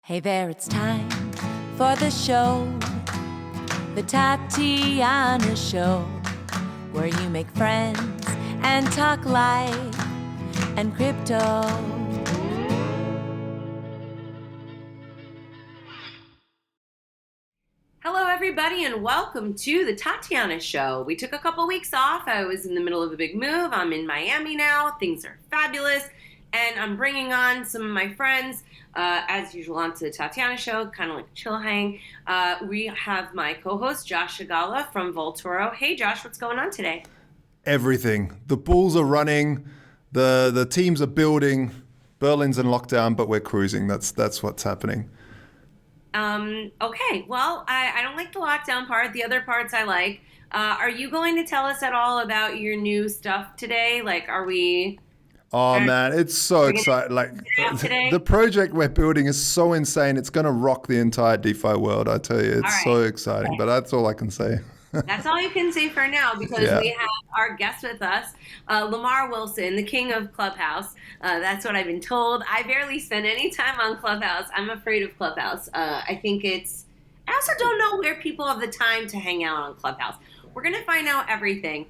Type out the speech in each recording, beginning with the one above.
Hey there, it's time for the show, the Tatiana Show, where you make friends and talk life and crypto. Hello, everybody, and welcome to the Tatiana Show. We took a couple weeks off. I was in the middle of a big move. I'm in Miami now. Things are fabulous. And I'm bringing on some of my friends, as usual, onto the Tatiana Show, kind of like a chill hang. We have my co-host, Josh Shigala from Voltoro. Hey, Josh, what's going on today? Everything. The balls are running. The teams are building. Berlin's in lockdown, but we're cruising. That's what's happening. Okay, well, I don't like the lockdown part. The other parts I like. Are you going to tell us at all about your new stuff today? Like, are we... Oh man, it's so We're gonna exciting! Like today? the project we're building is so insane. It's gonna rock the entire DeFi world. I tell you, it's All so right. exciting. Okay. But that's all I can say. That's all you can say for now because Yeah. we have our guest with us, Lamar Wilson, the king of Clubhouse. That's what I've been told. I barely spend any time on Clubhouse. I'm afraid of Clubhouse. I think I also don't know where people have the time to hang out on Clubhouse. We're going to find out everything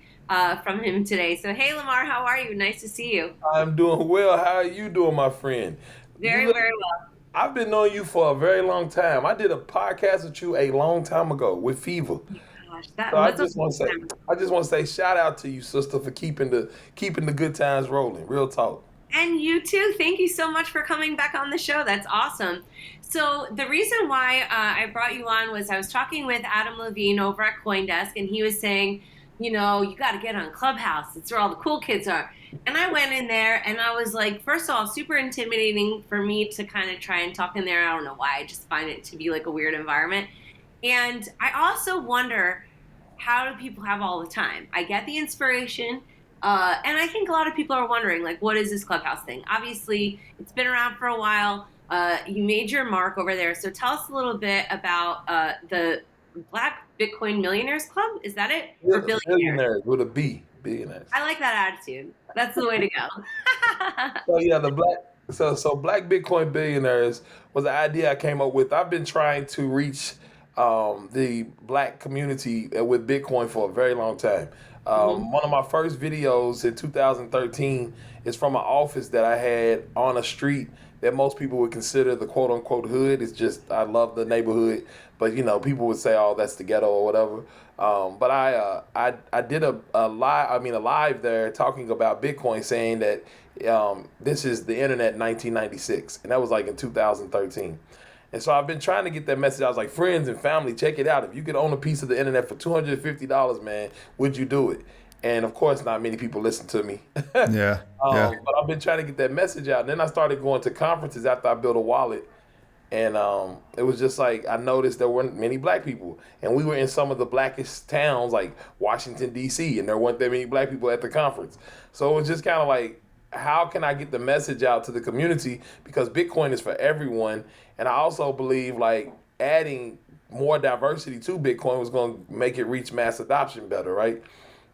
from him today. So, hey, Lamar, how are you? Nice to see you. I'm doing well. How are you doing, my friend? You Very, look, very well. I've been knowing you for a very long time. I did a podcast with you a long time ago with Pheeva. Gosh, that So I was a just want to long say, time. I just want to say, shout out to you, sister, for keeping the good times rolling. Real talk. And you too. Thank you so much for coming back on the show. That's awesome. So the reason why I brought you on was I was talking with Adam Levine over at CoinDesk, and he was saying, you know, you got to get on Clubhouse. It's where all the cool kids are. And I went in there, and I was like, first of all, super intimidating for me to kind of try and talk in there. I don't know why. I just find it to be like a weird environment. And I also wonder, how do people have all the time? I get the inspiration. And I think a lot of people are wondering, like, what is this Clubhouse thing? Obviously, it's been around for a while. You made your mark over there. So tell us a little bit about the Black Bitcoin Millionaires Club. Is that it? Or Billionaire? Billionaires with a B, billionaires. I like that attitude. That's the way to go. So yeah, so Black Bitcoin Billionaires was an idea I came up with. I've been trying to reach the Black community with Bitcoin for a very long time. Mhm. One of my first videos in 2013 is from an office that I had on a street that most people would consider the quote unquote hood. It's just I love the neighborhood, but you know people would say, "Oh, that's the ghetto" or whatever. But I did a live there talking about Bitcoin, saying that this is the internet in 1996, and that was like in 2013. And so I've been trying to get that message. I was like, friends and family, check it out. If you could own a piece of the internet for $250, man, would you do it? And of course, not many people listen to me. Yeah. Yeah. But I've been trying to get that message out. And then I started going to conferences after I built a wallet. And it was just like I noticed there weren't many black people. And we were in some of the blackest towns like Washington, D.C., and there weren't that many black people at the conference. So it was just kind of like, how can I get the message out to the community? Because Bitcoin is for everyone. And I also believe like adding more diversity to Bitcoin was going to make it reach mass adoption better, right?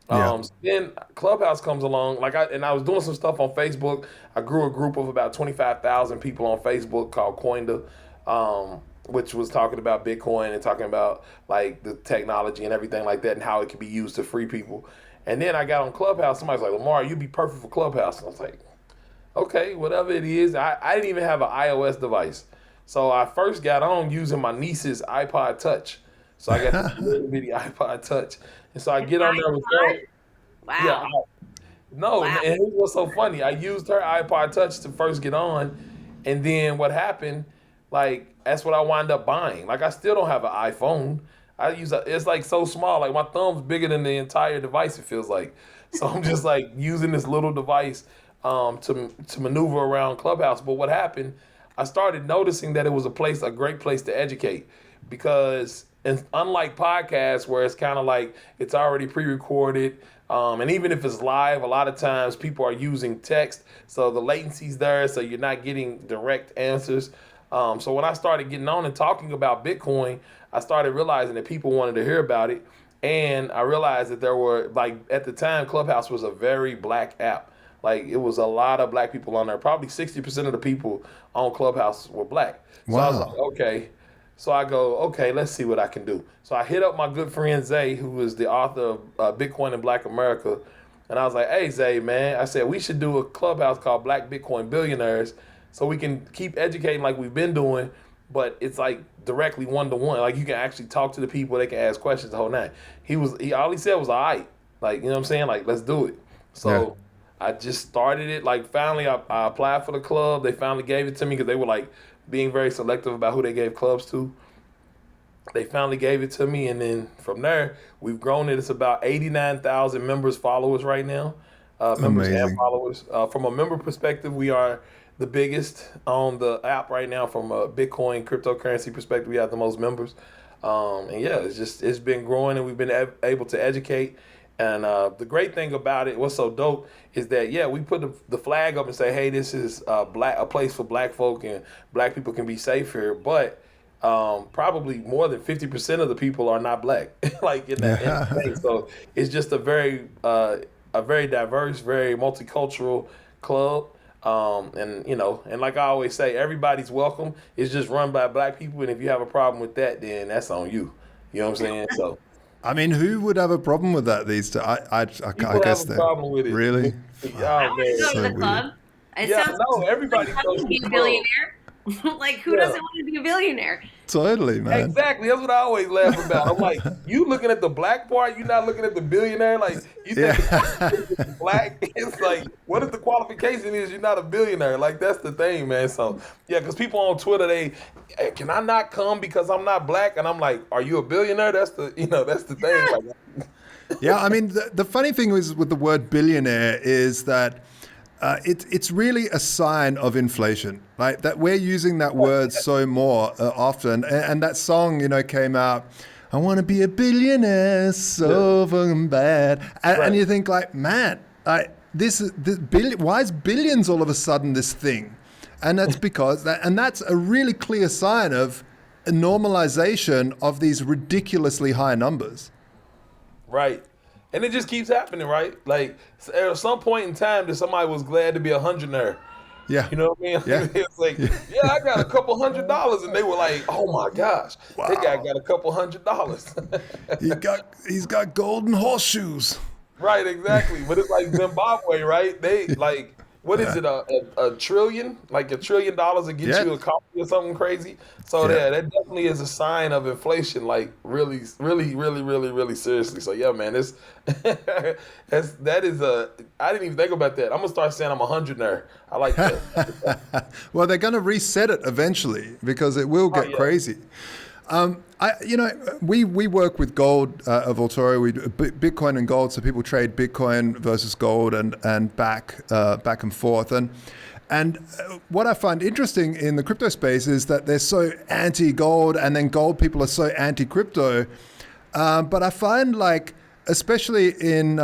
Yeah. So then Clubhouse comes along, I was doing some stuff on Facebook. I grew a group of about 25,000 people on Facebook called Coinda, which was talking about Bitcoin and talking about like the technology and everything like that and how it can be used to free people. And then I got on Clubhouse. Somebody's like, Lamar, you'd be perfect for Clubhouse. And I was like, okay, whatever it is. I didn't even have an iOS device. So I first got on using my niece's iPod Touch. So I got this little bitty iPod Touch. And so I get on there with her. Yeah, Wow. no, and Wow. it was so funny. I used her iPod Touch to first get on, and then what happened? Like that's what I wound up buying. Like I still don't have an iPhone. It's like so small. Like my thumb's bigger than the entire device. It feels like. So I'm just like using this little device to maneuver around Clubhouse. But what happened? I started noticing that it was a great place to educate, because and unlike podcasts where it's kind of like it's already pre-recorded. And even if it's live, a lot of times people are using text, so the latency's there, so you're not getting direct answers. So when I started getting on and talking about Bitcoin, I started realizing that people wanted to hear about it, and I realized that there were like at the time Clubhouse was a very black app. Like it was a lot of black people on there. Probably 60% of the people on Clubhouse were black. So I was Wow. like, okay. So I go, okay, let's see what I can do. So I hit up my good friend Zay, who is the author of Bitcoin in Black America. And I was like, hey, Zay, man, I said, we should do a clubhouse called Black Bitcoin Billionaires so we can keep educating like we've been doing, but it's like directly one-to-one. Like you can actually talk to the people, they can ask questions the whole night. All he said was, all right. Like, you know what I'm saying? Like, let's do it. So I just started it. Like, finally, I applied for the club. They finally gave it to me because they were like being very selective about who they gave clubs to. They finally gave it to me, and then from there, we've grown it. It's about 89,000 members, followers right now, members Amazing. and followers. From a member perspective, we are the biggest on the app right now. From a Bitcoin cryptocurrency perspective, we have the most members. And yeah, it's been growing, and we've been able to educate. And the great thing about it, what's so dope, is that we put the flag up and say, hey, this is a place for black folk, and black people can be safe here, but probably more than 50% of the people are not black, like in that thing. So it's just a very diverse, very multicultural club. And and like I always say, everybody's welcome. It's just run by black people, and if you have a problem with that, then that's on you. You know what I'm saying? So I mean, who would have a problem with that these days? I people guess have a that. problem with it. Really? I Oh want to man. go to So the club. It sounds Everybody like goes to to be the a club. billionaire. Like, who doesn't want to be a billionaire? Totally, man. Exactly. That's what I always laugh about. I'm like, you looking at the black part, you're not looking at the billionaire. Like, you think the black? It's like, what if the qualification is you're not a billionaire? Like, that's the thing, man. So, because people on Twitter, hey, can I not come because I'm not black? And I'm like, are you a billionaire? That's the thing. Like, Yeah, I mean, the funny thing is with the word billionaire is that it's really a sign of inflation, right? That we're using that word so more often. And that song, came out, I want to be a billionaire so fucking bad. And you think like, man, why is billions all of a sudden this thing? And that's because that's a really clear sign of a normalization of these ridiculously high numbers. right. And it just keeps happening, right? Like, at some point in time, that somebody was glad to be a hundredaire. Yeah. You know what I mean? Yeah. It's like, I got a couple $100s, and they were like, "Oh my gosh, that guy got a couple $100." He's got golden horseshoes. Right, exactly. But it's like Zimbabwe, right? They like, what is it? A trillion? Like $1 trillion to get you a coffee or something crazy. So that definitely is a sign of inflation. Like really, really, really, really, really seriously. So yeah, man, it's that is a. I didn't even think about that. I'm gonna start saying I'm a hundredaire. I like that. Well, they're going to reset it eventually because it will get crazy. We work with gold of Voltoro. We do Bitcoin and gold, so people trade Bitcoin versus gold and back and forth. And what I find interesting in the crypto space is that they're so anti-gold, and then gold people are so anti-crypto. But I find like, especially in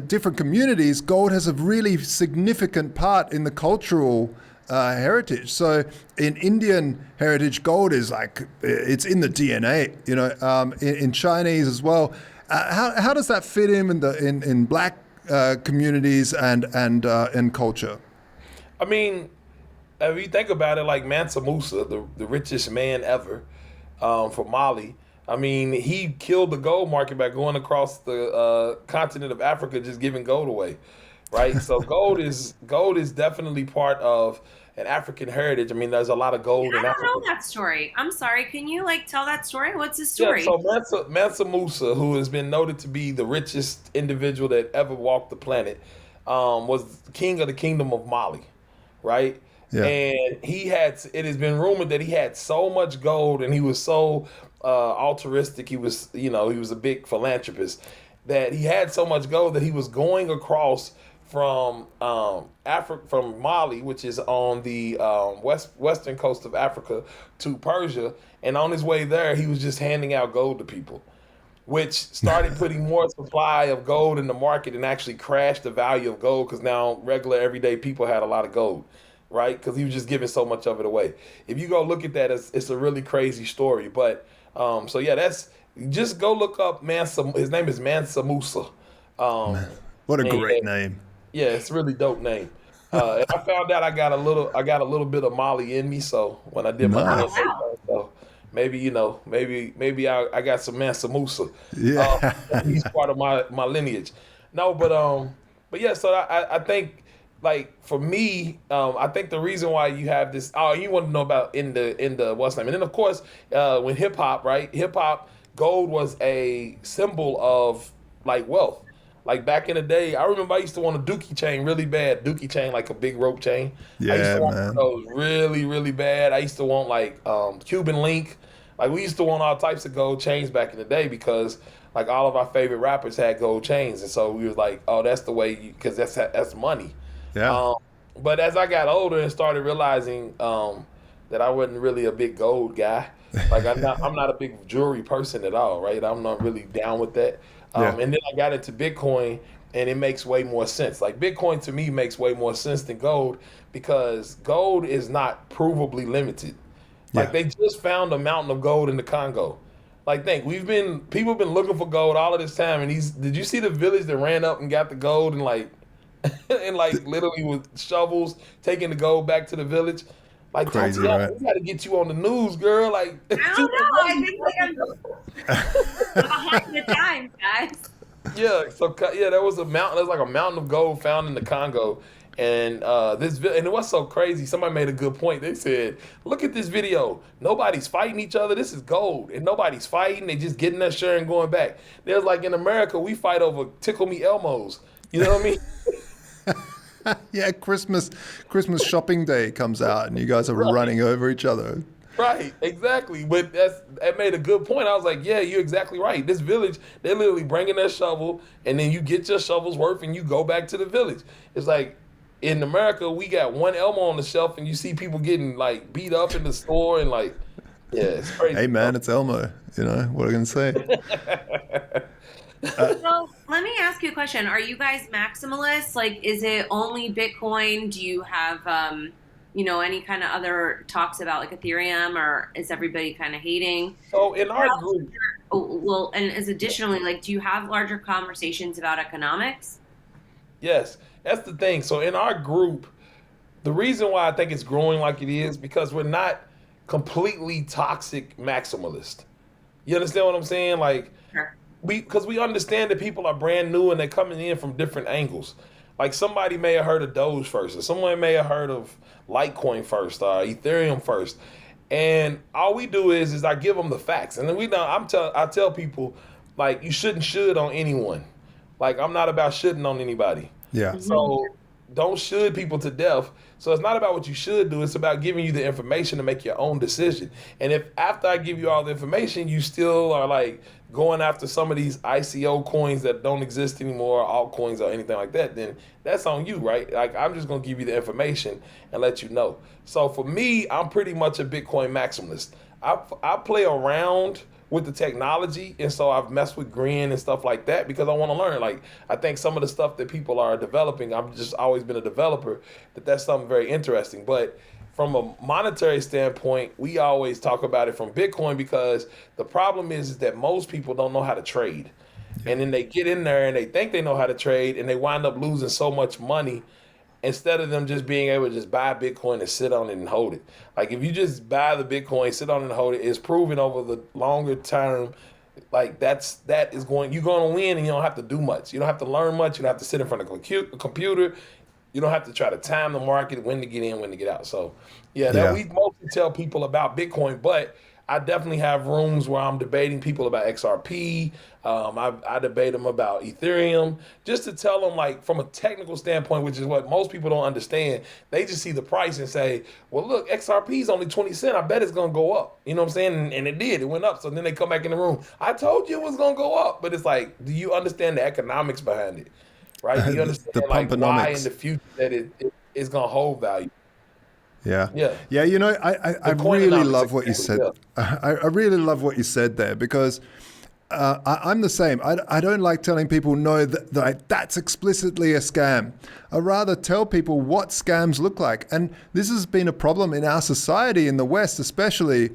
different communities, gold has a really significant part in the cultural heritage. So in Indian heritage, gold is like, it's in the DNA, in Chinese as well. How does that fit in black communities and culture? I mean, if you think about it, like Mansa Musa, the richest man ever, from Mali. I mean, he killed the gold market by going across the continent of Africa, just giving gold away, right? So gold is definitely part of an African heritage. I mean, there's a lot of gold in Africa. I don't know that story. I'm sorry. Can you tell that story? What's the story? Yeah, so Mansa Musa, who has been noted to be the richest individual that ever walked the planet, was king of the kingdom of Mali, right? Yeah. And it has been rumored that he had so much gold, and he was so altruistic. He was a big philanthropist, that he had so much gold that he was going across from from Mali, which is on the western coast of Africa, to Persia, and on his way there, he was just handing out gold to people, which started putting more supply of gold in the market and actually crashed the value of gold, because now regular everyday people had a lot of gold, right? Because he was just giving so much of it away. If you go look at that, it's a really crazy story. But just go look up Mansa. His name is Mansa Musa. What a great name. Yeah, it's a really dope name. And I found out I got a little bit of Molly in me. So when I did my Oh Nice. DNA wow. test, so maybe I got some Mansa Musa. Yeah. He's part of my lineage. No, but yeah. So I think like for me, I think the reason why you have this. Oh, you want to know about in the what's name, and then of course when hip hop, right? Hip hop, gold was a symbol of like wealth. Like back in the day, I remember I used to want a Dookie chain really bad. Dookie chain, like a big rope chain. I used to Yeah, want man. those really, really bad. I used to want like Cuban link. Like we used to want all types of gold chains back in the day because like all of our favorite rappers had gold chains, and so we was like, oh, that's the way, because that's money. Yeah. Um, but as I got older and started realizing that I wasn't really a big gold guy, like I'm not a big jewelry person at all, right? I'm not really down with that. Yeah. And then I got into Bitcoin, and it makes way more sense. Like Bitcoin to me makes way more sense than gold because gold is not provably limited. Like Yeah. they just found a mountain of gold in the Congo. Like think people have been looking for gold all of this time, and these did you see the village that ran up and got the gold and like and like literally with shovels taking the gold back to the village? Like Crazy, Tatiana, right? we got to get you on the news, girl. Like, I don't know. I think like I'm behind the times, guys. yeah. So yeah, there was a mountain. There's like a mountain of gold found in the Congo, and and it was so crazy. Somebody made a good point. They said, "Look at this video. Nobody's fighting each other. This is gold, and nobody's fighting. They just getting their share and going back." There's like in America, we fight over Tickle Me Elmos. You know what I mean? Yeah, Christmas shopping day comes out and you guys are Right. running over each other. Right, exactly. But that made a good point. I was like, yeah, you're exactly right. This village, they're literally bringing their shovel, and then you get your shovel's worth, and you go back to the village. It's like in America, we got one Elmo on the shelf, and you see people getting like beat up in the store, and like, yeah, it's crazy. Hey man, it's Elmo. You know, what are you gonna say? So let me ask you a question. Are you guys maximalists? Like, is it only Bitcoin? Do you have, any kind of other talks about like Ethereum, or is everybody kind of hating? So in our group, Oh, well, and as additionally, like, do you have larger conversations about economics? yes, that's the thing. So in our group, the reason why I think it's growing like it is because we're not completely toxic maximalist. You understand what I'm saying? Like Sure. because we understand that people are brand new and they're coming in from different angles. Like somebody may have heard of Doge first, or someone may have heard of Litecoin first, or Ethereum first, and all we do is I give them the facts, and then I tell people like you shouldn't should on anyone. Like I'm not about shoulding on anybody. Yeah. So don't should people to death. So it's not about what you should do. It's about giving you the information to make your own decision. And if after I give you all the information, you still are like going after some of these ICO coins that don't exist anymore, altcoins or anything like that, then that's on you, right? Like I'm just gonna give you the information and let you know. So for me, I'm pretty much a Bitcoin maximalist. I play around with the technology, and so I've messed with Grin and stuff like that because I want to learn. Like I think some of the stuff that people are developing, I've just always been a developer, that's something very interesting. But from a monetary standpoint, we always talk about it from Bitcoin because the problem is that most people don't know how to trade. And then they get in there and they think they know how to trade and they wind up losing so much money instead of them just being able to just buy Bitcoin and sit on it and hold it. Like if you just buy the Bitcoin, sit on it and hold it, it's proven over the longer term, like you're going to win and you don't have to do much. You don't have to learn much. You don't have to sit in front of a computer. You don't have to try to time the market, when to get in, when to get out. So yeah, Yeah. we mostly tell people about Bitcoin, but I definitely have rooms where I'm debating people about XRP. I debate them about Ethereum, just to tell them, like, from a technical standpoint, which is what most people don't understand. They just see the price and say, well, look, XRP is only 20 cents. I bet it's going to go up. You know what I'm saying? And it did. It went up. So then they come back in the room. I told you it was going to go up. But it's like, do you understand the economics behind it? Right? Do you understand, The like, why pumponomics. in the future that it's going to hold value? Yeah. Yeah. Yeah, you know, I really coinomics love what you said. exactly, I really love what you said there because I'm the same. I don't like telling people, no, that's explicitly a scam. I rather tell people what scams look like. And this has been a problem in our society, in the West especially,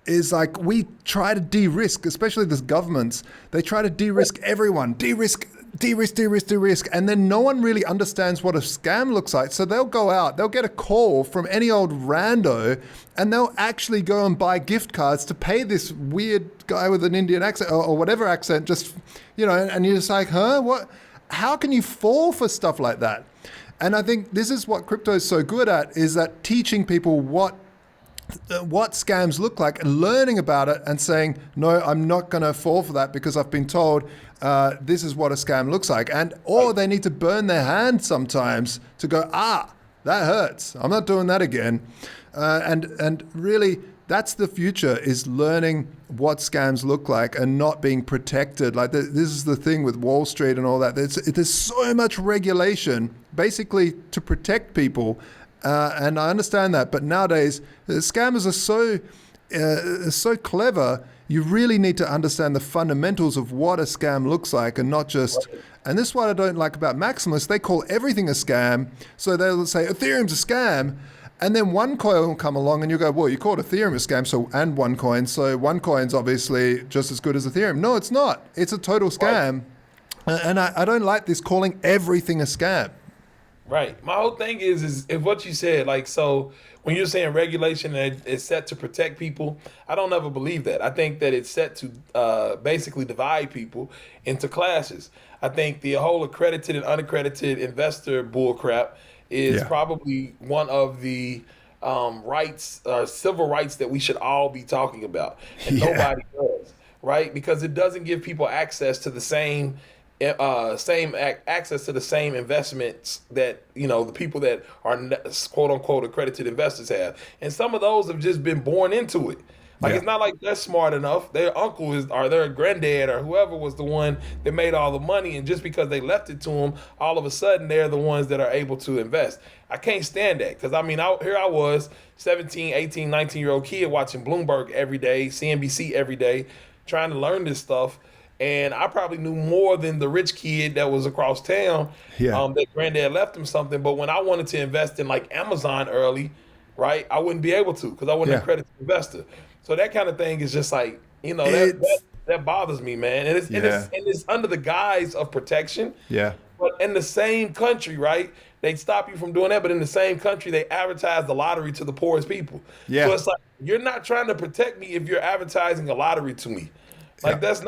is like we try to de-risk, especially the governments, they try to de-risk everyone, de-risk de-risk, de-risk, de-risk. And then no one really understands what a scam looks like. So they'll go out, they'll get a call from any old rando, and they'll actually go and buy gift cards to pay this weird guy with an Indian accent or whatever accent, just, and you're just like, huh? What? How can you fall for stuff like that? And I think this is what crypto is so good at, is that teaching people what scams look like and learning about it and saying, no, I'm not going to fall for that because I've been told this is what a scam looks like. Or they need to burn their hand sometimes to go, that hurts. I'm not doing that again. And really, that's the future, is learning what scams look like and not being protected. Like this is the thing with Wall Street and all that. There's so much regulation basically to protect people. And I understand that. But nowadays, scammers are so clever. You really need to understand the fundamentals of what a scam looks like, and not just, and this is what I don't like about maximalists. They call everything a scam. So they'll say Ethereum's a scam. And then OneCoin will come along and you go, well, you called Ethereum a scam, and OneCoin. So OneCoin's obviously just as good as Ethereum. No, it's not. It's a total scam. Right. And I don't like this calling everything a scam. Right. My whole thing is if what you said, like, so when you're saying regulation is set to protect people, I don't ever believe that. I think that it's set to basically divide people into classes. I think the whole accredited and unaccredited investor bullcrap is probably one of the rights, civil rights that we should all be talking about. And nobody does, right? Because it doesn't give people access to the same access to the same investments that the people that are quote unquote accredited investors have, and some of those have just been born into it. It's not like they're smart enough. Their uncle or their granddad or whoever was the one that made all the money, and just because they left it to them, all of a sudden they're the ones that are able to invest. I can't stand that, because here I was, 17, 18, 19-year-old kid watching Bloomberg every day, CNBC every day, trying to learn this stuff. And I probably knew more than the rich kid that was across town. That granddad left him something. But when I wanted to invest in like Amazon early, right, I wouldn't be able to, because I wasn't an accredited investor. So that kind of thing is just like, that bothers me, man. And it's under the guise of protection. Yeah. But in the same country, right, they stop you from doing that. But in the same country, they advertise the lottery to the poorest people. Yeah. So it's like, you're not trying to protect me if you're advertising a lottery to me. Like there's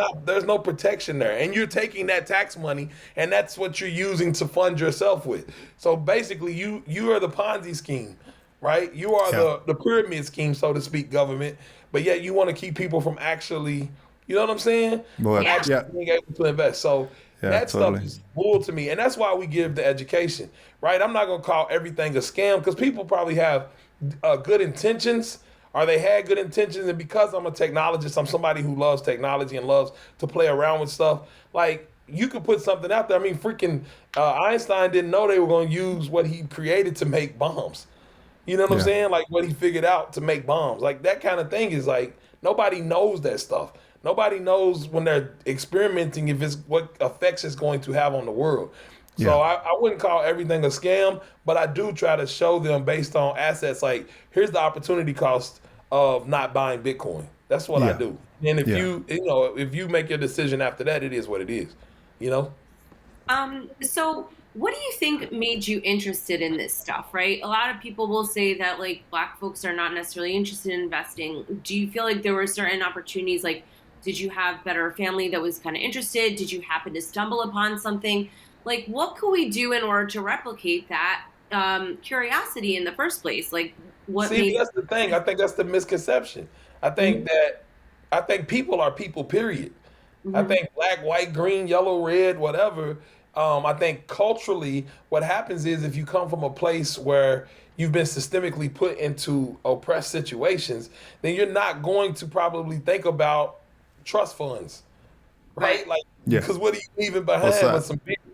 no protection there. And you're taking that tax money and that's what you're using to fund yourself with. So basically you are the Ponzi scheme, right? You are the pyramid scheme, so to speak, government. But yet you want to keep people from actually, you know what I'm saying? Well, being able to invest. So that stuff is bull to me. And that's why we give the education, right? I'm not going to call everything a scam, because people probably have good intentions. Or they had good intentions, and because I'm a technologist, I'm somebody who loves technology and loves to play around with stuff. Like, you could put something out there. I mean, freaking Einstein didn't know they were going to use what he created to make bombs. You know what I'm saying? Like, what he figured out to make bombs. Like, that kind of thing is like, nobody knows that stuff. Nobody knows when they're experimenting what effects it's going to have on the world. So I wouldn't call everything a scam, but I do try to show them based on assets. Like, here's the opportunity cost of not buying Bitcoin. That's what I do. And if if you make your decision after that, it is what it is. So what do you think made you interested in this stuff, right? A lot of people will say that like Black folks are not necessarily interested in investing. Do you feel like there were certain opportunities? Like, did you have better family that was kind of interested? Did you happen to stumble upon something? Like, what could we do in order to replicate that curiosity in the first place? Like, what? See, that's the thing. I think that's the misconception. I think people are people, period. I think black, white, green, yellow, red, whatever. I think culturally, what happens is if you come from a place where you've been systemically put into oppressed situations, then you're not going to probably think about trust funds, right? Like, because what are you leaving behind with some people?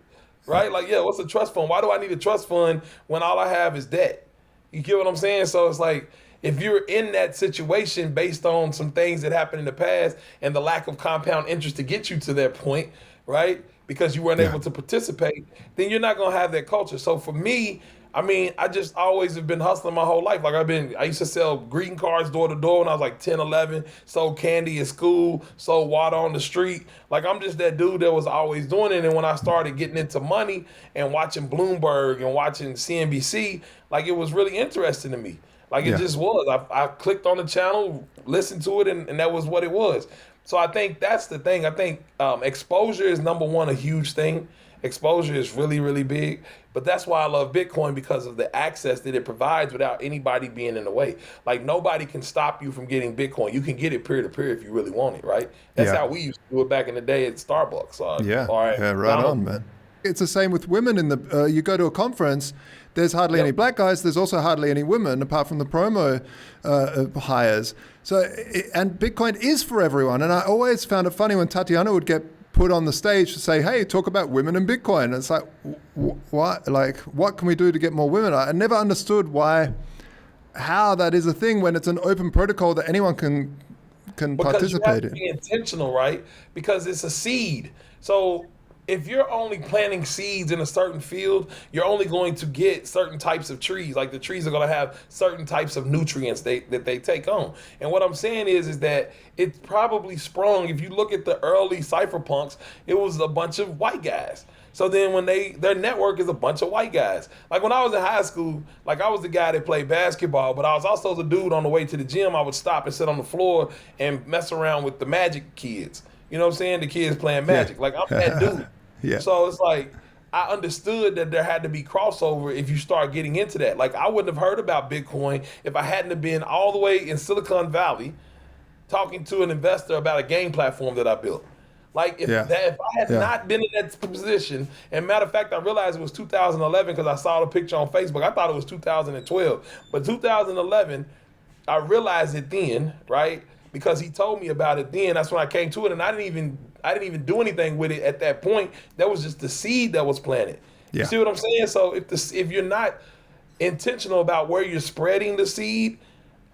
Right? Like, what's a trust fund? Why do I need a trust fund when all I have is debt? You get what I'm saying? So it's like, if you're in that situation based on some things that happened in the past and the lack of compound interest to get you to that point, right? Because you weren't able to participate, then you're not going to have that culture. So for me, I mean, I just always have been hustling my whole life. Like I used to sell greeting cards door to door when I was like 10, 11, sold candy in school, sold water on the street. Like I'm just that dude that was always doing it. And when I started getting into money and watching Bloomberg and watching CNBC, like it was really interesting to me. Like it Yeah. just was. I clicked on the channel, listened to it, and that was what it was. So I think that's the thing. I think exposure is number one, a huge thing. Exposure is really, really big. But that's why I love Bitcoin, because of the access that it provides without anybody being in the way. Like nobody can stop you from getting Bitcoin. You can get it peer to peer if you really want it, right? That's Yeah. how we used to do it back in the day at Starbucks. Yeah, All right. yeah, right on, man. It's the same with women. In the you go to a conference, there's hardly any black guys. There's also hardly any women, apart from the promo hires. So, and Bitcoin is for everyone. And I always found it funny when Tatiana would get put on the stage to say, "Hey, talk about women and Bitcoin." And it's like, what? Like, what can we do to get more women? I never understood how that is a thing when it's an open protocol that anyone can Because you have participate to in. be intentional, right? Because it's a seed. So if you're only planting seeds in a certain field, you're only going to get certain types of trees. Like the trees are going to have certain types of nutrients that they take on. And what I'm saying is that it's probably sprung. If you look at the early cypherpunks, it was a bunch of white guys. So then when their network is a bunch of white guys. Like when I was in high school, like I was the guy that played basketball, but I was also the dude on the way to the gym. I would stop and sit on the floor and mess around with the Magic kids. You know what I'm saying? The kids playing Magic. Like I'm that dude. Yeah. So it's like I understood that there had to be crossover if you start getting into that. Like I wouldn't have heard about Bitcoin if I hadn't have been all the way in Silicon Valley talking to an investor about a game platform that I built. Like if I had not been in that position, and matter of fact, I realized it was 2011 because I saw the picture on Facebook. I thought it was 2012, but 2011, I realized it then, right? Because he told me about it then. That's when I came to it, and I didn't even do anything with it at that point. That was just the seed that was planted. Yeah. You see what I'm saying? So if you're not intentional about where you're spreading the seed,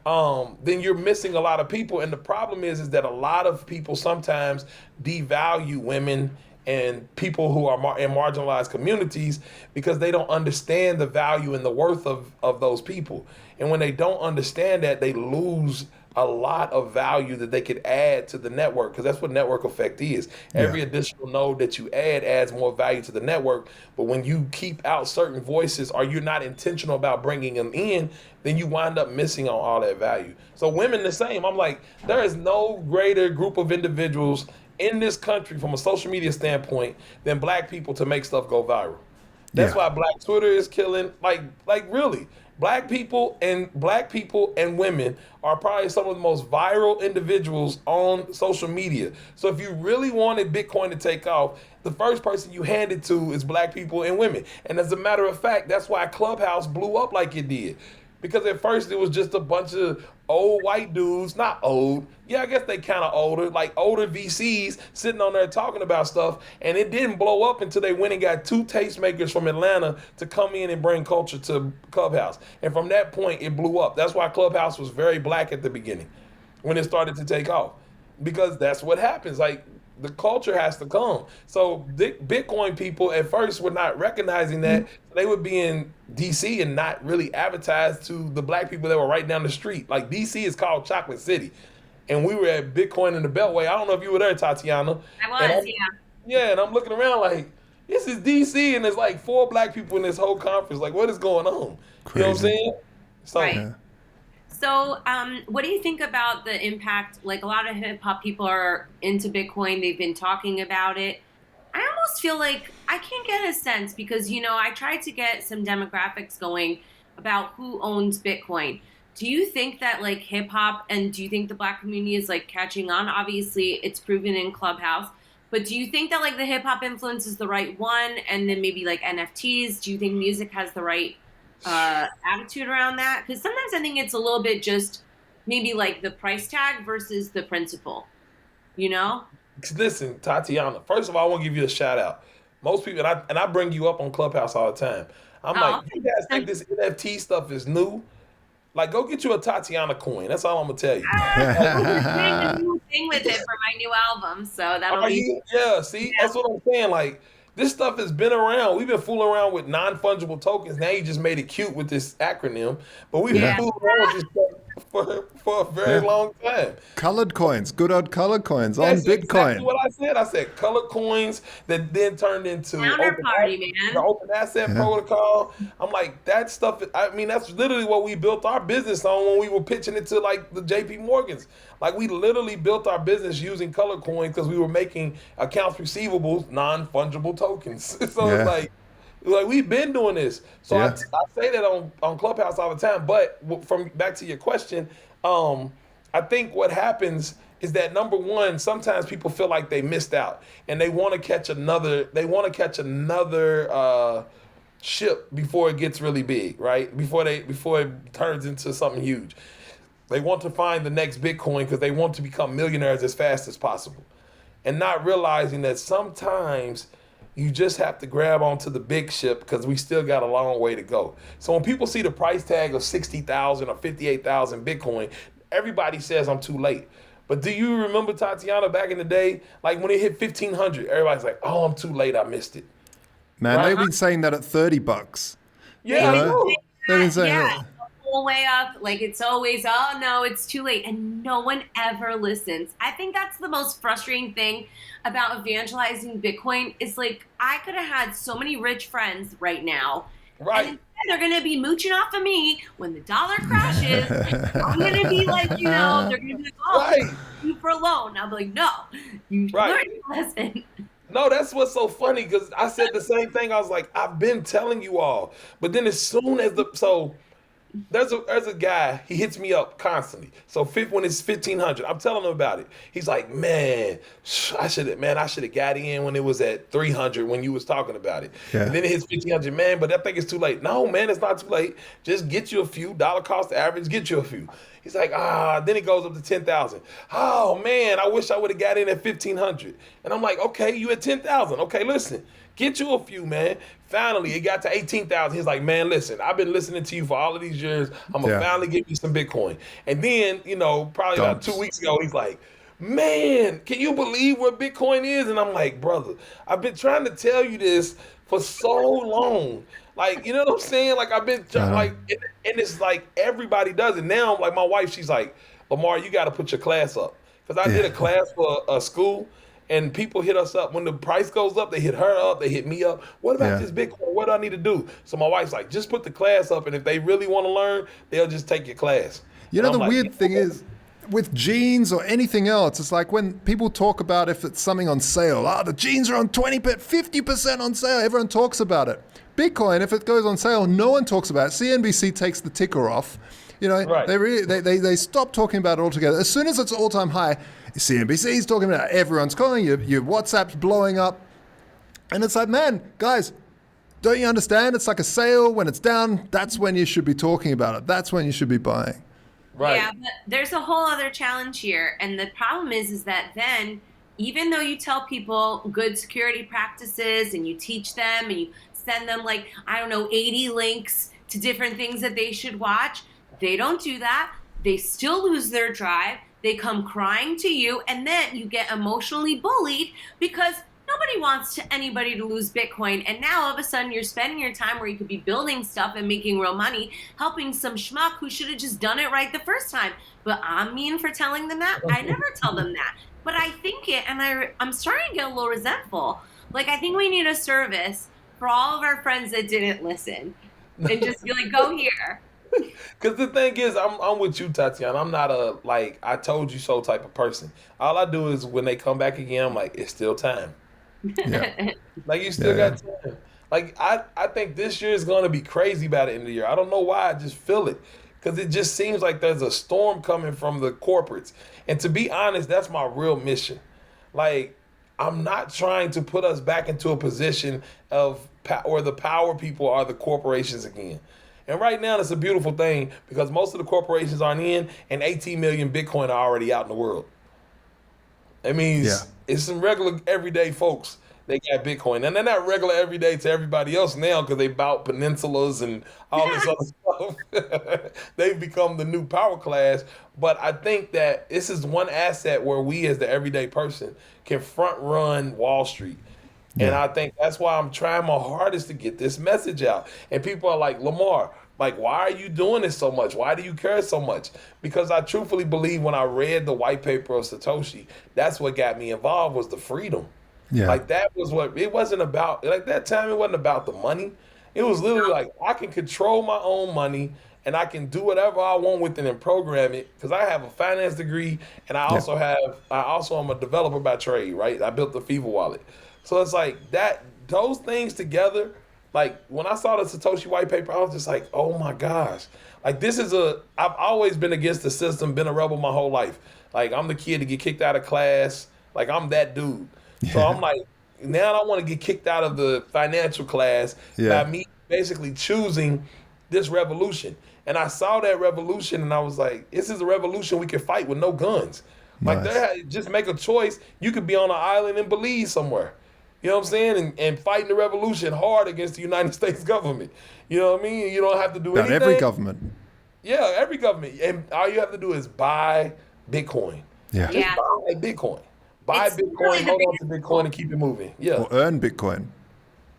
then you're missing a lot of people. And the problem is that a lot of people sometimes devalue women and people who are in marginalized communities because they don't understand the value and the worth of those people. And when they don't understand that, they lose a lot of value that they could add to the network, because that's what network effect is. Every additional node that you add adds more value to the network. But when you keep out certain voices or you're not intentional about bringing them in, then you wind up missing on all that value. So women the same. I'm like, there is no greater group of individuals in this country from a social media standpoint than black people to make stuff go viral. That's why Black Twitter is killing. Like really. Black people and women are probably some of the most viral individuals on social media. So if you really wanted Bitcoin to take off, the first person you hand it to is black people and women. And as a matter of fact, that's why Clubhouse blew up like it did. Because at first it was just a bunch of old white dudes, not old, I guess they kind of older, like older VCs sitting on there talking about stuff, and it didn't blow up until they went and got two tastemakers from Atlanta to come in and bring culture to Clubhouse. And from that point, it blew up. That's why Clubhouse was very black at the beginning when it started to take off, because that's what happens. Like, the culture has to come. So Bitcoin people at first were not recognizing that. They would be in DC and not really advertise to the black people that were right down the street. Like DC is called Chocolate City. And we were at Bitcoin in the Beltway. I don't know if you were there, Tatiana. I was, Yeah, and I'm looking around like, this is DC and there's like 4 black people in this whole conference. Like, what is going on? Crazy. You know what I'm saying? So, right. So, what do you think about the impact? Like, a lot of hip hop people are into Bitcoin. They've been talking about it. I almost feel like I can't get a sense because, I tried to get some demographics going about who owns Bitcoin. Do you think that, like, hip hop, and do you think the black community is, like, catching on? Obviously, it's proven in Clubhouse. But do you think that, like, the hip hop influence is the right one? And then maybe, like, NFTs? Do you think music has the right attitude around that? Because sometimes I think it's a little bit just maybe like the price tag versus the principle, Listen, Tatiana, first of all, I want to give you a shout out. Most people, and I bring you up on Clubhouse all the time. I'm like, you guys think this NFT stuff is new? Like, go get you a Tatiana coin. That's all I'm gonna tell you. I'm doing a new thing with it for my new album, so that'll be. Yeah, see, that's what I'm saying. Like, This stuff has been around. We've been fooling around with non-fungible tokens. Now you just made it cute with this acronym, but we've been fooling around with this stuff for a very long time. Colored coins, good old colored coins on That's Bitcoin. exactly what I said. I said colored coins that then turned into Counterparty, the open asset protocol. I'm like, that stuff, I mean, that's literally what we built our business on when we were pitching it to like the JP Morgans. Like we literally built our business using colored coins because we were making accounts receivables non-fungible tokens. So it's like we've been doing this. So I say that on Clubhouse all the time. But from back to your question, I think what happens is that number one, sometimes people feel like they missed out and they want to catch another. Ship before it gets really big, right? Before it turns into something huge. They want to find the next Bitcoin because they want to become millionaires as fast as possible, and not realizing that sometimes you just have to grab onto the big ship because we still got a long way to go. So when people see the price tag of 60,000 or 58,000 Bitcoin, everybody says I'm too late. But do you remember, Tatiana, back in the day, like when it hit 1,500, everybody's like, oh, I'm too late, I missed it. Man, they've been saying that at $30. Yeah, I know. They've been saying that. The whole way up, like it's always, oh no, it's too late, and no one ever listens. I think that's the most frustrating thing about evangelizing Bitcoin is like I could have had so many rich friends right now, right? And they're gonna be mooching off of me when the dollar crashes. I'm gonna be like, they're gonna be like, oh, you for a loan. I'll be like, no, you learned your lesson. No, that's what's so funny because I said the same thing. I was like, I've been telling you all, but then as soon as there's a guy, he hits me up constantly. So when it's 1,500, I'm telling him about it. He's like, man, I should have got in when it was at 300 when you was talking about it. Yeah. And then it hits 1,500, man, but I think it's too late. No, man, it's not too late. Just get you a few, dollar cost average, get you a few. He's like, then it goes up to 10,000. Oh man, I wish I would have got in at 1,500. And I'm like, okay, you at 10,000. Okay, listen, get you a few, man. Finally, it got to 18,000. He's like, man, listen, I've been listening to you for all of these years. I'm going to finally give you some Bitcoin. And then, probably about 2 weeks ago, he's like, man, can you believe where Bitcoin is? And I'm like, brother, I've been trying to tell you this for so long. Like, you know what I'm saying? Like, I've been and it's like everybody does it. Now, like, my wife, she's like, Lamar, you got to put your class up. Because I did a class for a school. And people hit us up. When the price goes up, they hit her up, they hit me up. What about this Bitcoin? What do I need to do? So my wife's like, just put the class up, and if they really want to learn, they'll just take your class. You know, the weird thing is, with jeans or anything else, it's like when people talk about if it's something on sale, the jeans are on 50% on sale, everyone talks about it. Bitcoin, if it goes on sale, no one talks about it. CNBC takes the ticker off. They stop talking about it altogether. As soon as it's all-time high, CNBC's talking about it. Everyone's calling you. Your WhatsApp's blowing up. And it's like, man, guys, don't you understand? It's like a sale. When it's down, that's when you should be talking about it. That's when you should be buying. Right. Yeah, but there's a whole other challenge here. And the problem is that then, even though you tell people good security practices and you teach them and you send them 80 links to different things that they should watch, they don't do that. They still lose their drive. They come crying to you, and then you get emotionally bullied because nobody wants anybody to lose Bitcoin. And now all of a sudden you're spending your time where you could be building stuff and making real money, helping some schmuck who should have just done it right the first time. But I'm mean for telling them that. I never tell them that. But I think it, and I'm starting to get a little resentful. Like, I think we need a service for all of our friends that didn't listen and just be like, go here. Because the thing is, I'm with you, Tatiana. I'm not a, I told you so type of person. All I do is when they come back again, I'm like, it's still time. Yeah. You still got time. I think this year is going to be crazy by the end of the year. I don't know why. I just feel it. Because it just seems like there's a storm coming from the corporates. And to be honest, that's my real mission. I'm not trying to put us back into a position of where the power people are the corporations again. And right now, it's a beautiful thing because most of the corporations aren't in, and 18 million Bitcoin are already out in the world. It means it's some regular everyday folks. They got Bitcoin. And they're not regular everyday to everybody else now because they bought peninsulas and all this other stuff. They've become the new power class. But I think that this is one asset where we as the everyday person can front run Wall Street. And Yeah. I think that's why I'm trying my hardest to get this message out. And people are like, Lamar, like, why are you doing this so much? Why do you care so much? Because I truthfully believe when I read the white paper of Satoshi, that's what got me involved was the freedom. Yeah. Like that was what it wasn't about. Like that time, it wasn't about the money. It was literally like I can control my own money and I can do whatever I want with it and program it. Because I have a finance degree and Yeah. I also am a developer by trade. Right, I built the Pheeva wallet. So it's like that. Those things together. Like when I saw the Satoshi white paper, I was just like, oh my gosh. Like this is I've always been against the system, been a rebel my whole life. Like I'm the kid to get kicked out of class. Like I'm that dude. So Yeah. I'm like, now I want to get kicked out of the financial class by Yeah. me basically choosing this revolution. And I saw that revolution and I was like, this is a revolution we can fight with no guns. Like Nice. just make a choice. You could be on an island in Belize somewhere. You know what I'm saying? And fighting the revolution hard against the United States government. You know what I mean? You don't have to do About anything. every government. Yeah, every government. And all you have to do is buy Bitcoin. Yeah. Yeah. Buy Bitcoin. Buy It's Bitcoin, really the hold on to biggest Bitcoin goal. and keep it moving. Yeah. Or earn Bitcoin. Or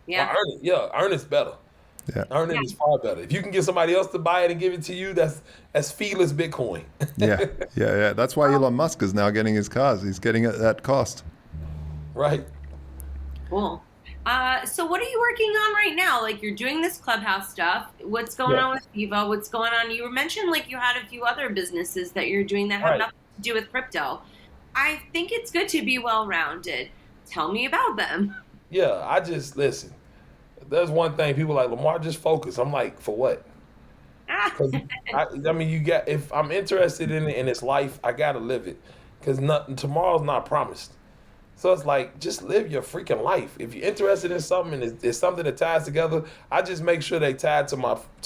Yeah. earn it. Yeah, earn it's better. Yeah. Earn it is far better. If you can get somebody else to buy it and give it to you, that's feeless Bitcoin. Yeah. Yeah. Yeah. That's why Elon Musk is now getting his cars. He's getting it at cost. Right. Cool. So what are you working on right now? Like you're doing this Clubhouse stuff. What's going Yeah. on with Pheeva? What's going on? You mentioned like you had a few other businesses that you're doing that have Right. nothing to do with crypto. I think it's good to be well-rounded. Tell me about them. Yeah, I just listen. There's one thing people are like, Lamar, just focus. I'm like, for what? Ah, Because I mean, if I'm interested in it and it's life, I gotta live it. Because tomorrow's not promised. So it's like, just live your freaking life. If you're interested in something and it's something that ties together, I just make sure they tied to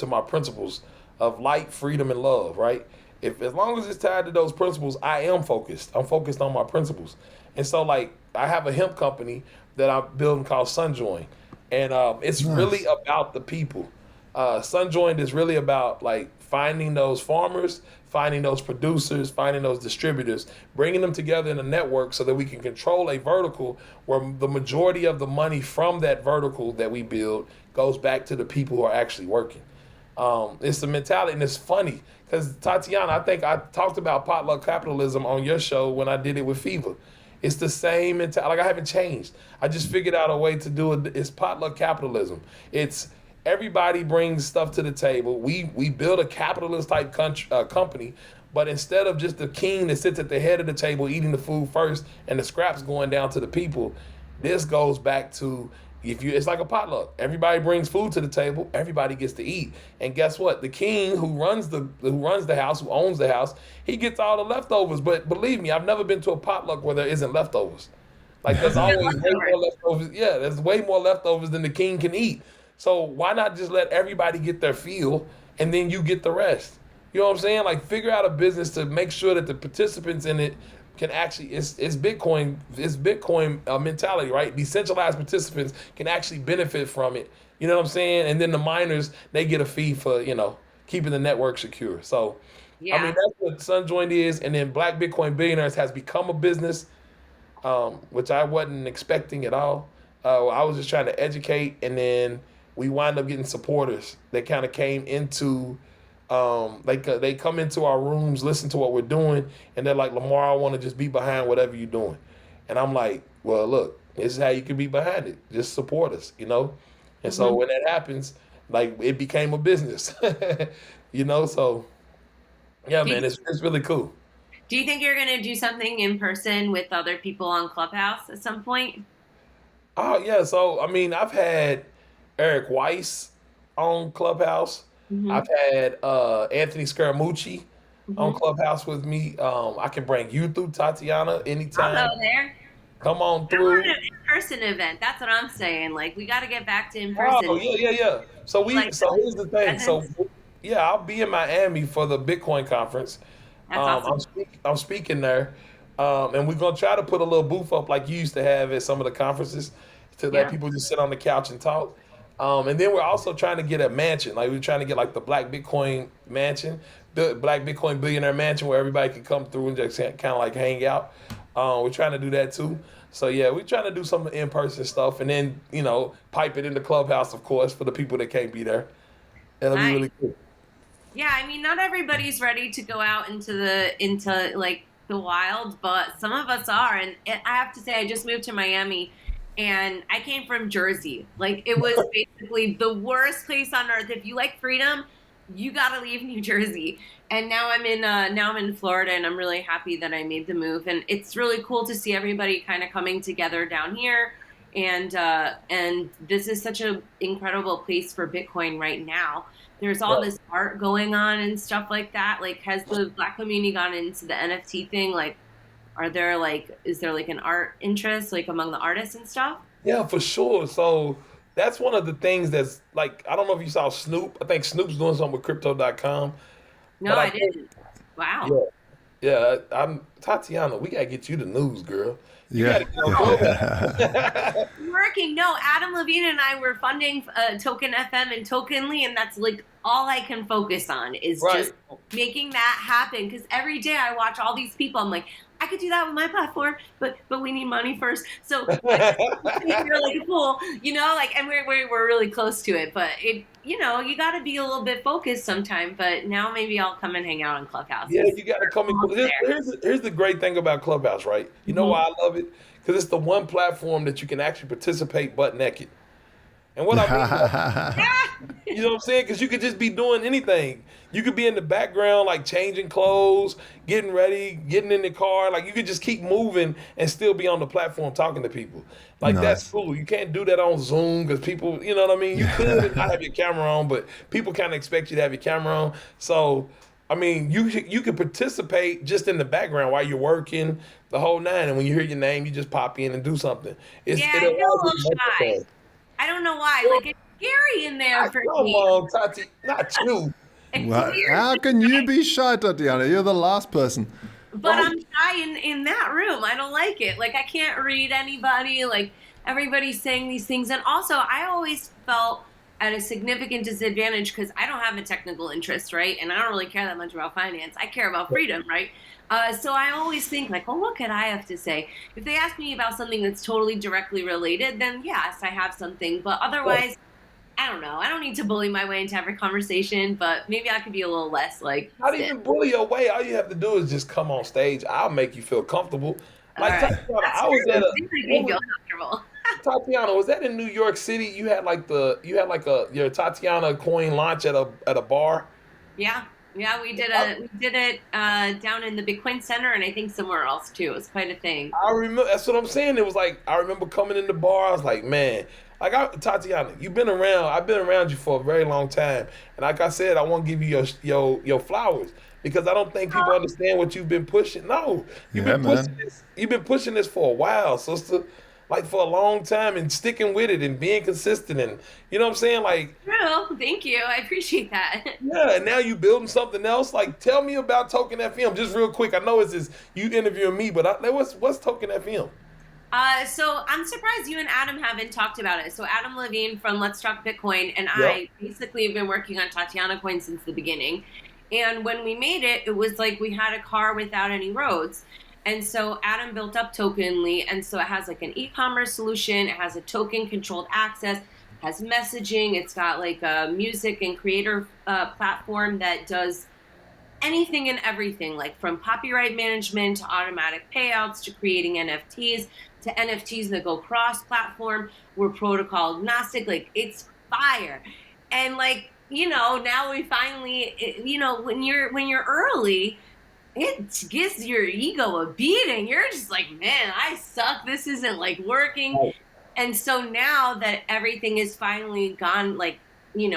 my principles of light, freedom, and love. Right? If as long as it's tied to those principles, I am focused. I'm focused on my principles. And so like, I have a hemp company that I'm building called Sunjoin, and it's Nice. really about the people. Sunjoined is really about like finding those farmers, finding those producers, finding those distributors, bringing them together in a network so that we can control a vertical where the majority of the money from that vertical that we build goes back to the people who are actually working. It's the mentality, and it's funny because Tatiana, I think I talked about potluck capitalism on your show when I did it with Pheeva. It's the same mentality. Like I haven't changed. I just figured out a way to do it. It's potluck capitalism. It's everybody brings stuff to the table. We build a capitalist type company, but instead of just the king that sits at the head of the table eating the food first and the scraps going down to the people, this goes back to it's like a potluck. Everybody brings food to the table. Everybody gets to eat. And guess what? The king who runs the house, who owns the house, he gets all the leftovers. But believe me, I've never been to a potluck where there isn't leftovers. Like there's always way more leftovers. Yeah, there's way more leftovers than the king can eat. So why not just let everybody get their fill and then you get the rest? You know what I'm saying? Like figure out a business to make sure that the participants in it can actually it's Bitcoin mentality, right? Decentralized participants can actually benefit from it. You know what I'm saying? And then the miners, they get a fee for, keeping the network secure. So yeah. I mean that's what Sunjoined is, and then Black Bitcoin Billionaires has become a business, which I wasn't expecting at all. I was just trying to educate, and then we wind up getting supporters that kind of came into they come into our rooms, listen to what we're doing, and they're like, Lamar, I want to just be behind whatever you're doing. And I'm like, well, look, this is how you can be behind it. Just support us, And so when that happens, like it became a business, So yeah, man, it's really cool. Do you think you're going to do something in person with other people on Clubhouse at some point? Oh yeah, so I mean, I've had Eric Weiss on Clubhouse. I've had Anthony Scaramucci on Clubhouse with me. I can bring you through, Tatiana, anytime. I'll go there. Come on I through. want an in-person event. That's what I'm saying. Like we got to get back to in-person. Oh yeah. So here's the thing. So presence. yeah, I'll be in Miami for the Bitcoin conference. That's awesome. I'm speaking there, and we're gonna try to put a little booth up like you used to have at some of the conferences to let people just sit on the couch and talk. And then we're also trying to get a mansion. Like we're trying to get like the Black Bitcoin mansion, the Black Bitcoin Billionaire mansion where everybody can come through and just kind of like hang out. We're trying to do that too. So yeah, we're trying to do some in-person stuff, and then pipe it in the clubhouse, of course, for the people that can't be there. That'll be Nice. really cool. Yeah, I mean, not everybody's ready to go out into like the wild, but some of us are. And I have to say, I just moved to Miami, and I came from Jersey. Like, it was basically the worst place on earth. If you like freedom, you got to leave New Jersey. And now I'm in Florida, and I'm really happy that I made the move. And it's really cool to see everybody kind of coming together down here. And this is such an incredible place for Bitcoin right now. There's all Right. this art going on and stuff like that. Like, has the Black community gone into the NFT thing? Like, is there like an art interest like among the artists and stuff? Yeah, for sure. So that's one of the things that's like, I don't know if you saw Snoop. I think Snoop's doing something with crypto.com. No, But I I think, didn't. Wow. yeah, yeah, I'm Tatiana, we gotta get you the news, girl. You Yeah. gotta get on Clubhouse. Working. No, Adam Levine and I were funding Token FM and Tokenly, and that's like all I can focus on is Right. just making that happen. Because every day I watch all these people, I'm like, I could do that with my platform, but we need money first. So I just you're like a fool, like, and we're really close to it. But you got to be a little bit focused sometime. But now maybe I'll come and hang out on Clubhouse. Yeah, you gotta come in. Almost there. Here's the great thing about Clubhouse, right? You know why I love it? Because it's the one platform that you can actually participate butt naked. And what I mean by you know what I'm saying? Because you could just be doing anything. You could be in the background, like changing clothes, getting ready, getting in the car. Like you could just keep moving and still be on the platform talking to people. Like that's Nice. cool. You can't do that on Zoom because people, you know what I mean? You could not have your camera on, but people kind of expect you to have your camera on. So, I mean, you could participate just in the background while you're working the whole nine. And when you hear your name, you just pop in and do something. Yeah, It I feel a allows you little to shy. multitask. I don't know why. Like, it's scary in there for Come me. on, Tati, not you. It's Well, weird. how can you be shy, Tatiana? You're the last person. But I'm shy in that room. I don't like it. Like, I can't read anybody. Like, everybody's saying these things. And also, I always felt at a significant disadvantage because I don't have a technical interest, right? And I don't really care that much about finance. I care about freedom, right? So I always think, like, well, what could I have to say? If they ask me about something that's totally directly related, then yes, I have something. But otherwise, I don't know. I don't need to bully my way into every conversation, but maybe I could be a little less like. Not even bully your way. All you have to do is just come on stage. I'll make you feel comfortable. Like All right. Tatiana, That's I was true. at It seems like they feel comfortable. Tatiana, was that in New York City? You had like your Tatiana coin launch at a bar. Yeah. Yeah, we did it down in the Bitcoin Center and I think somewhere else too. It was quite a thing. I remember. That's what I'm saying. It was like I remember coming in the bar. I was like, man, Tatiana, you've been around. I've been around you for a very long time, and like I said, I want to give you your flowers because I don't think people understand what you've been pushing. No, you've Yeah, been pushing man. this. You've been pushing this for a while, sister. Like for a long time and sticking with it and being consistent and you know what I'm saying? Like True. Thank you. I appreciate that. yeah, and now you building something else. Like tell me about Token FM just real quick. I know it's just you interviewing me, but what's Token FM? So I'm surprised you and Adam haven't talked about it. So Adam Levine from Let's Talk Bitcoin and Yep. I basically have been working on Tatiana Coin since the beginning. And when we made it, it was like we had a car without any roads. And so Adam built up Tokenly, and so it has like an e-commerce solution. It has a token-controlled access, has messaging. It's got like a music and creator platform that does anything and everything, like from copyright management to automatic payouts to creating NFTs to NFTs that go cross-platform. We're protocol agnostic. Like it's fire, and like now we finally, when you're early. It gives your ego a beating. You're just like, man, I suck. This isn't like working. Right. And so now that everything is finally gone, like, In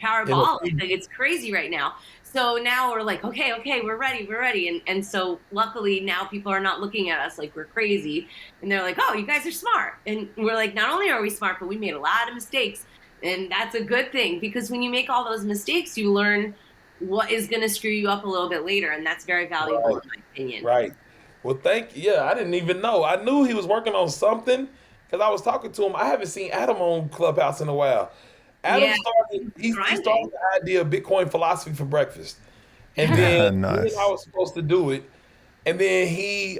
parabolic, like it's crazy right now. So now we're like, okay, we're ready. And so luckily now people are not looking at us like we're crazy. And they're like, oh, you guys are smart. And we're like, not only are we smart, but we made a lot of mistakes. And that's a good thing because when you make all those mistakes, you learn what is going to screw you up a little bit later, and that's very valuable Right. in my opinion. Right. Well, thank you. Yeah, I didn't even know. I knew he was working on something because I was talking to him. I haven't seen Adam on Clubhouse in a while. Adam Yeah, he started grinding. the idea of Bitcoin philosophy for breakfast. And then me and Nice. I was supposed to do it. And then he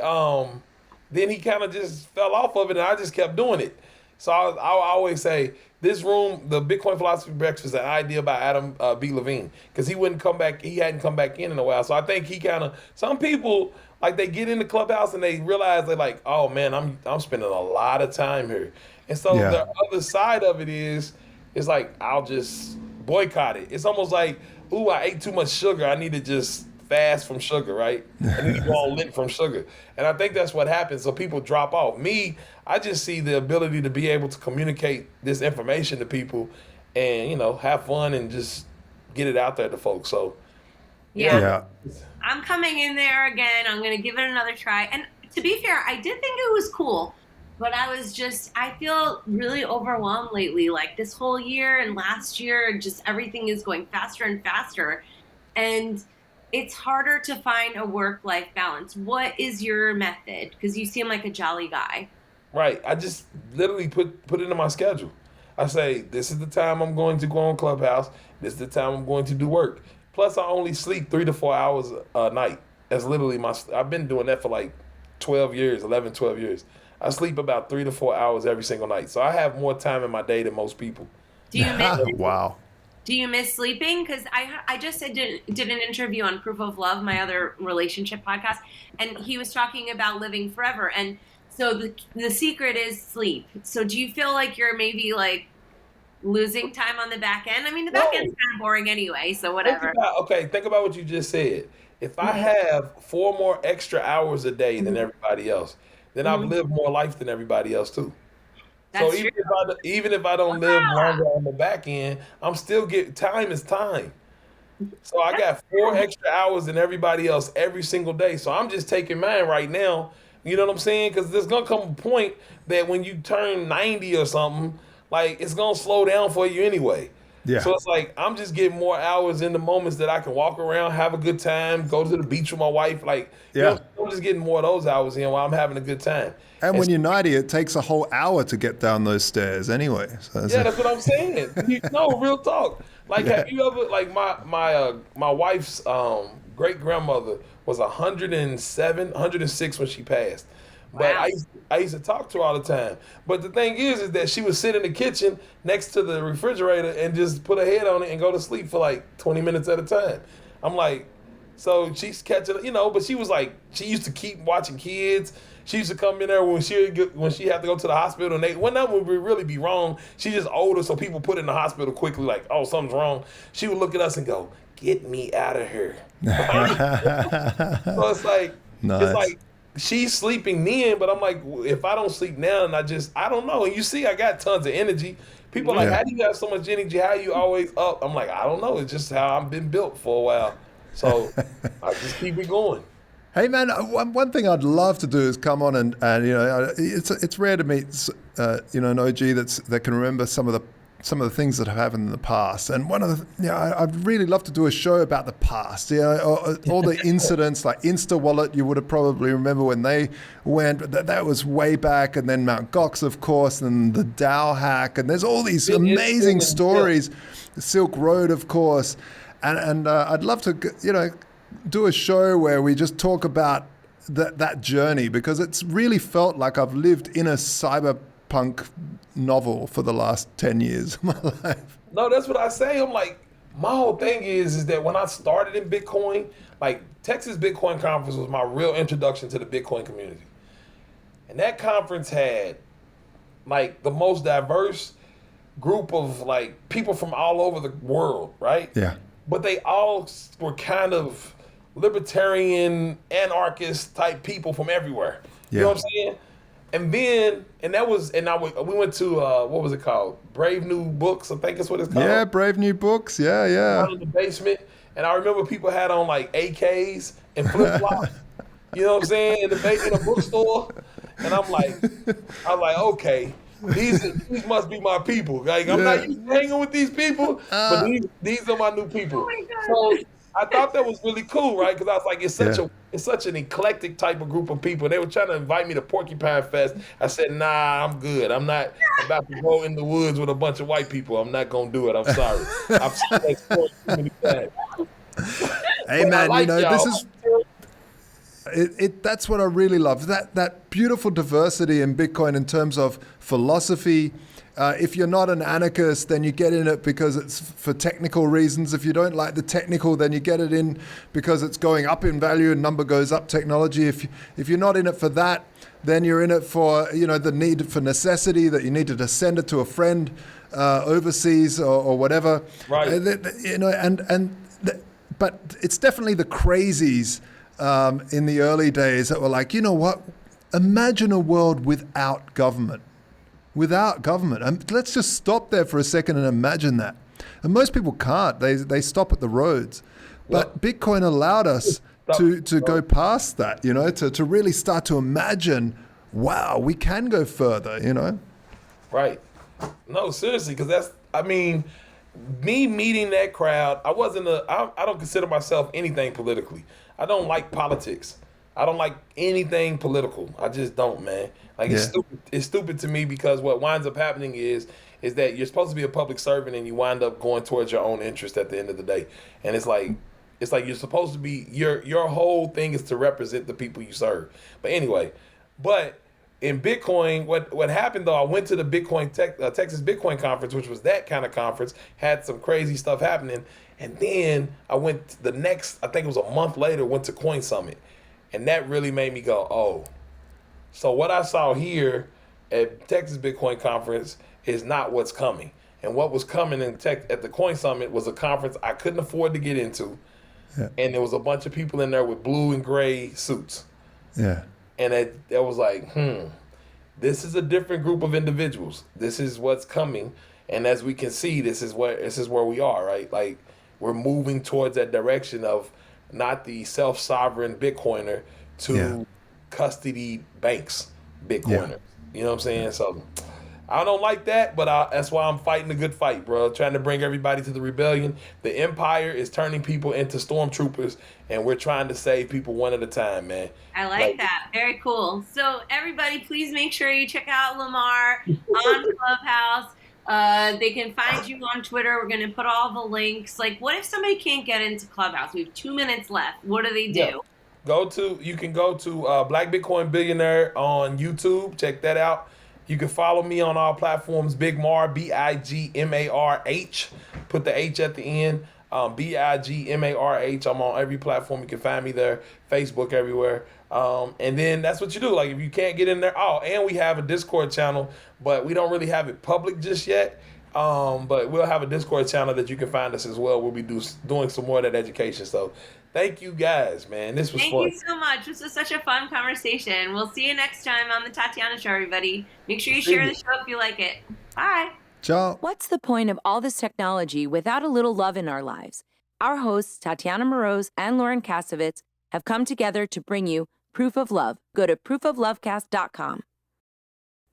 then he kind of just fell off of it, and I just kept doing it. So I always say this room, the Bitcoin Philosophy Breakfast, is an idea by Adam B. Levine, because he wouldn't come back. He hadn't come back in a while. So I think he kind of, some people, like, they get in the Clubhouse and they realize they're like, oh man, I'm spending a lot of time here. And so the other side of it is like, I'll just boycott it. It's almost like, ooh, I ate too much sugar. I need to just fast from sugar, right? I need to go on lit from sugar. And I think that's what happens. So people drop off. Me, I just see the ability to be able to communicate this information to people and, you know, have fun and just get it out there to folks. So, yeah. I'm coming in there again. I'm going to give it another try. And to be fair, I did think it was cool, but I feel really overwhelmed lately. Like this whole year and last year, just everything is going faster and faster. And it's harder to find a work-life balance. What is your method? Because you seem like a jolly guy. Right. I just literally put it in my schedule. I say, this is the time I'm going to go on Clubhouse. This is the time I'm going to do work. Plus, I only sleep 3 to 4 hours a night. That's literally I've been doing that for like 12 years. I sleep about 3 to 4 hours every single night. So I have more time in my day than most people. Do you miss Wow. Do you miss sleeping? Because I just did an interview on Proof of Love, my other relationship podcast, and he was talking about living forever. And so the secret is sleep. So do you feel like you're maybe like losing time on the back end? I mean, the back end's kind of boring anyway, so whatever. Think about what you just said. If I have 4 more extra hours a day than everybody else, then I've lived more life than everybody else too. That's so true. even if I don't live longer on the back end, I'm still time is time. So I got 4 extra hours than everybody else every single day. So I'm just taking mine right now. You know what I'm saying? Because there's gonna come a point that when you turn 90 or something, like it's gonna slow down for you anyway. Yeah. So it's like I'm just getting more hours in the moments that I can walk around, have a good time, go to the beach with my wife. Like, you know, I'm just getting more of those hours in while I'm having a good time. And when you're 90, it takes a whole hour to get down those stairs anyway. So that's what I'm saying. No, real talk. Like, have you ever, like, my wife's great grandmother was 107, 106 when she passed. But Wow. I used to talk to her all the time. But the thing is that she would sit in the kitchen next to the refrigerator and just put her head on it and go to sleep for like 20 minutes at a time. I'm like, so she's catching, you know, but she was like, she used to keep watching kids. She used to come in there when she had to go to the hospital, and when that would really be wrong. She's just older, so people put her in the hospital quickly, like, oh, something's wrong. She would look at us and go, get me out of here. So it's like, Nice. It's like, she's sleeping then, but I'm like, if I don't sleep now, and I don't know. And you see, I got tons of energy. People are like, how do you have so much energy? How are you always up? I'm like, I don't know. It's just how I've been built for a while. So I just keep it going. Hey man, one thing I'd love to do is come on and you know, it's rare to meet you know, an OG that can remember some of the things that have happened in the past. And one of the, you know, I'd really love to do a show about the past. You know, all the incidents like Insta Wallet. You would have probably remember when they went. That was way back. And then Mt. Gox, of course, and the DAO hack. And there's all these amazing stories. The Silk Road, of course. And I'd love to, you know, do a show where we just talk about that journey, because it's really felt like I've lived in a cyberpunk novel for the last 10 years of my life. No, that's what I say. I'm like, my whole thing is that when I started in Bitcoin, like Texas Bitcoin Conference was my real introduction to the Bitcoin community. And that conference had like the most diverse group of like people from all over the world, right? Yeah. But they all were kind of libertarian, anarchist type people from everywhere. You know what I'm saying? And then, we went to, what was it called? Brave New Books, I think that's what it's called. Yeah, Brave New Books. Yeah. Down in the basement. And I remember people had on like AKs and flip-flops. You know what I'm saying? In a bookstore. And I'm like, okay, these must be my people. Like, I'm not used to hanging with these people, but these are my new people. Oh my God. So I thought that was really cool, right? Because I was like, it's such an eclectic type of group of people. They were trying to invite me to Porcupine Fest. I said, nah, I'm good. I'm not about to go in the woods with a bunch of white people. I'm not gonna do it. I'm sorry. I've seen that story too many times. Hey man, you know, That's what I really love. That beautiful diversity in Bitcoin in terms of philosophy. If you're not an anarchist, then you get in it because it's for technical reasons. If you don't like the technical, then you get it in because it's going up in value and number goes up technology. If you're not in it for that, then you're in it for the need for necessity, that you need to send it to a friend overseas or whatever. Right. But it's definitely the crazies in the early days that were like, you know what? Imagine a world without government. Without government. And let's just stop there for a second and imagine that. And most people can't. They stop at the roads. But Bitcoin allowed us to go past that, to really start to imagine, wow, we can go further, Right. No, seriously, because me meeting that crowd, I don't consider myself anything politically. I don't like politics. I don't like anything political. I just don't, man. It's stupid. It's stupid to me because what winds up happening is that you're supposed to be a public servant and you wind up going towards your own interest at the end of the day. And it's like you're supposed to be, your whole thing is to represent the people you serve. But anyway, in Bitcoin, what happened though, I went to the Texas Bitcoin conference, which was that kind of conference, had some crazy stuff happening. And then I went I think it was a month later, went to Coin Summit. And that really made me go, oh. So what I saw here at Texas Bitcoin conference is not what's coming. And what was coming at the Coin Summit was a conference I couldn't afford to get into. Yeah. And there was a bunch of people in there with blue and gray suits. Yeah. And it was like, this is a different group of individuals. This is what's coming. And as we can see, this is where we are, right? Like, we're moving towards that direction of not the self-sovereign Bitcoiner to custody banks Bitcoiner. Yeah. You know what I'm saying? So I don't like that, but that's why I'm fighting a good fight, bro. Trying to bring everybody to the rebellion. The empire is turning people into stormtroopers, and we're trying to save people one at a time, man. I like that. Very cool. So everybody, please make sure you check out Lamar on Clubhouse. They can find you on Twitter. We're going to put all the links. Like, what if somebody can't get into Clubhouse? We have 2 minutes left. What do they do? Yeah. You can go to Black Bitcoin Billionaire on YouTube. Check that out. You can follow me on all platforms. Big Mar, BIGMARH. Put the H at the end. BIGMARH. I'm on every platform. You can find me there. Facebook, everywhere. And then that's what you do. Like, if you can't get in there. Oh, and we have a Discord channel, but we don't really have it public just yet. But we'll have a Discord channel that you can find us as well. We'll be doing some more of that education. So thank you guys, man. This was fun. Thank you so much. This was such a fun conversation. We'll see you next time on the Tatiana Show, everybody. Make sure you share the show if you like it. Bye. Ciao. What's the point of all this technology without a little love in our lives? Our hosts, Tatiana Moroz and Lauren Kasovitz, have come together to bring you Proof of Love. Go to proofoflovecast.com.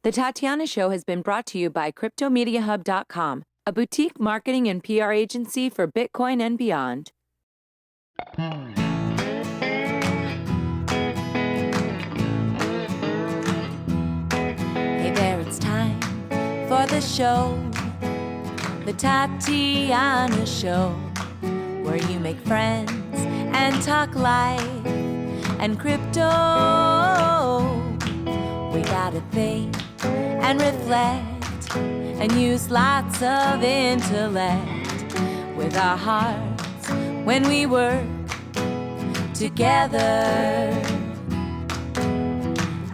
The Tatiana Show has been brought to you by CryptoMediaHub.com, a boutique marketing and PR agency for Bitcoin and beyond. Hey there, it's time for the show, the Tatiana Show, where you make friends and talk life and crypto. We gotta think and reflect and use lots of intellect with our hearts when we work together.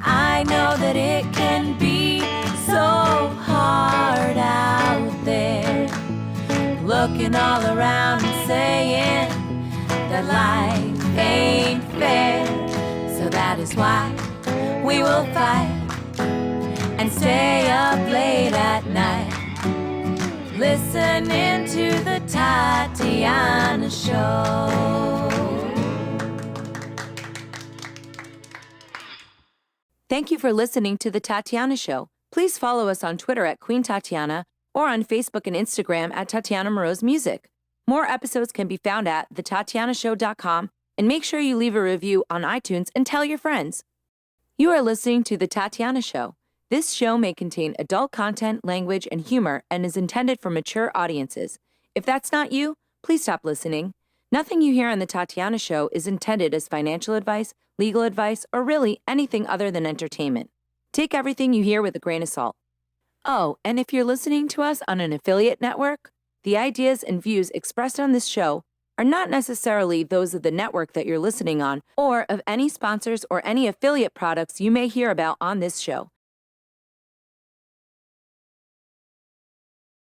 I know that it can be so hard out there, looking all around and saying that life ain't fair. So that is why we will fight and stay up late at night, listening to the Tatiana Show. Thank you for listening to the Tatiana Show. Please follow us on Twitter at Queen Tatiana or on Facebook and Instagram at Tatiana Moroz Music. More episodes can be found at thetatianashow.com, and make sure you leave a review on iTunes and tell your friends. You are listening to The Tatiana Show. This show may contain adult content, language, and humor and is intended for mature audiences. If that's not you, please stop listening. Nothing you hear on The Tatiana Show is intended as financial advice, legal advice, or really anything other than entertainment. Take everything you hear with a grain of salt. Oh, and if you're listening to us on an affiliate network, the ideas and views expressed on this show are not necessarily those of the network that you're listening on or of any sponsors or any affiliate products you may hear about on this show.